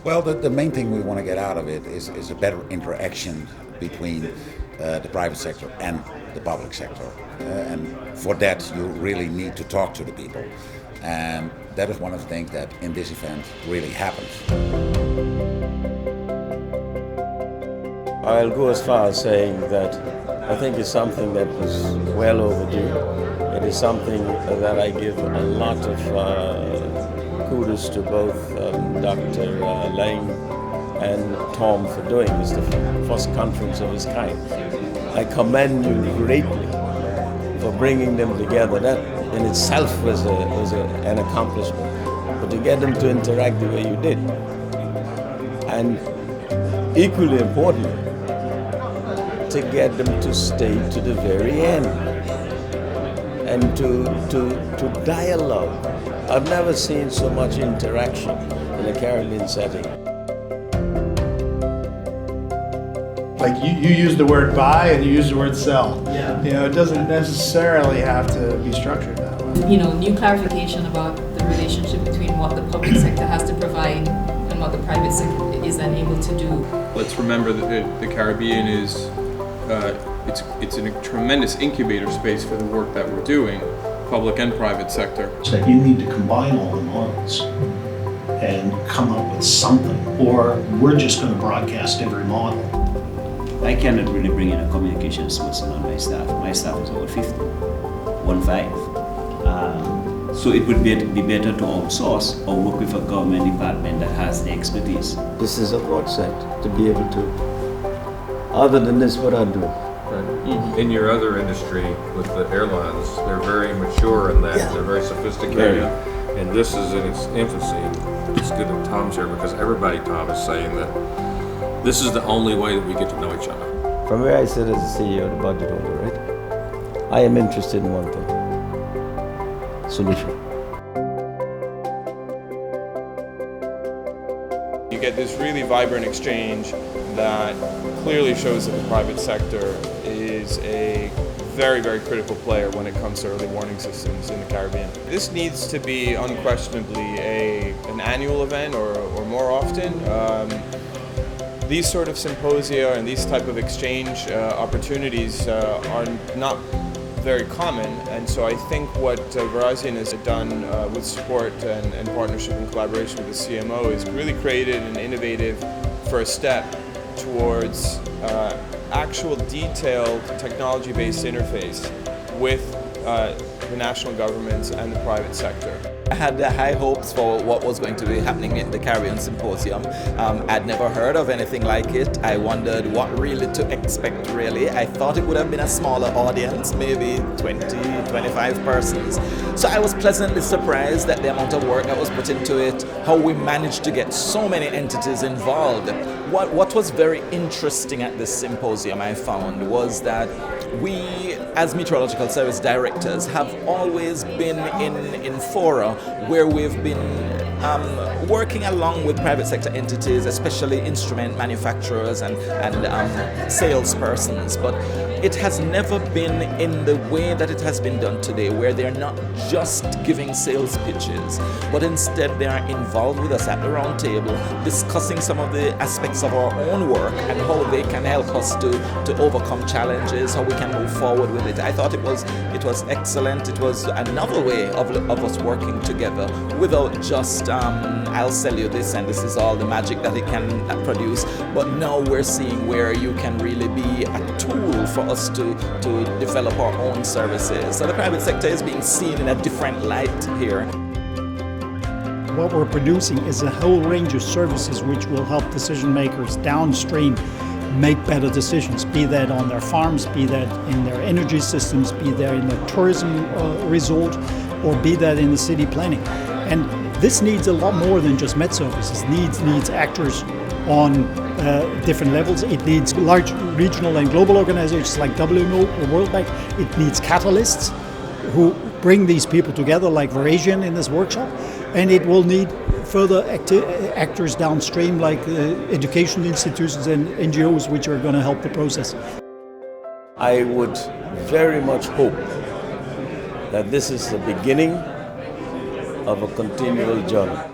Well, the main thing we want to get out of it is a better interaction between the private sector and the public sector. And for that, you really need to talk to the people. And that is one of the things that in this event really happens. I'll go as far as saying that I think it's something that was well overdue. It is something that I give a lot of kudos to both Dr. Lane and Tom for doing this, the first conference of its kind. I commend you greatly for bringing them together. That in itself was an accomplishment. But to get them to interact the way you did, and equally important, to get them to stay to the very end and to dialogue. I've never seen so much interaction in a Caribbean setting. Like you use the word buy and you use the word sell. Yeah. You know, it doesn't necessarily have to be structured that way. You know, new clarification about the relationship between what the public sector has to provide and what the private sector is then able to do. Let's remember that the Caribbean is it's a tremendous incubator space for the work that we're doing, public and private sector. So you need to combine all the models and come up with something, or we're just going to broadcast every model. I cannot really bring in a communications person on my staff. My staff is about 50, 1-5. So it would be better to outsource or work with a government department that has the expertise. This is a godsend to be able to. Other than this, what I do. In your other industry with the airlines, they're very mature in that. They're very sophisticated. And this is in its infancy. It's good that Tom's here because everybody, Tom, is saying that this is the only way that we get to know each other. From where I sit as a CEO, the budget holder, right? I am interested in one thing: solution. You get this really vibrant exchange that clearly shows that the private sector is a very, very critical player when it comes to early warning systems in the Caribbean. This needs to be unquestionably an annual event or more often. These sort of symposia and these type of exchange opportunities are not very common, and so I think what Varysian has done with support and partnership and collaboration with the CMO is really created an innovative first step towards actual detailed technology-based interface with the national governments and the private sector. I had high hopes for what was going to be happening in the Caribbean Symposium. I'd never heard of anything like it. I wondered what really to expect really. I thought it would have been a smaller audience, maybe 20, 25 persons. So I was pleasantly surprised at the amount of work that was put into it, how we managed to get so many entities involved. What was very interesting at this symposium, I found, was that we, as meteorological service directors, have always been in fora where we've been working along with private sector entities, especially instrument manufacturers and salespersons, but it has never been in the way that it has been done today, where they're not just giving sales pitches, but instead they are involved with us at the round table, discussing some of the aspects of our own work and how they can help us to overcome challenges, how we can move forward with it. I thought it was excellent. It was another way of us working together without just I'll sell you this and this is all the magic that it can produce, but now we're seeing where you can really be a tool for us to develop our own services. So the private sector is being seen in a different light here. What we're producing is a whole range of services which will help decision makers downstream make better decisions, be that on their farms, be that in their energy systems, be that in their tourism resort, or be that in the city planning. And this needs a lot more than just Met Services. It needs actors on different levels. It needs large regional and global organizations like WMO or World Bank. It needs catalysts who bring these people together like Varysian in this workshop. And it will need further actors downstream like education institutions and NGOs which are going to help the process. I would very much hope that this is the beginning of a continual journey.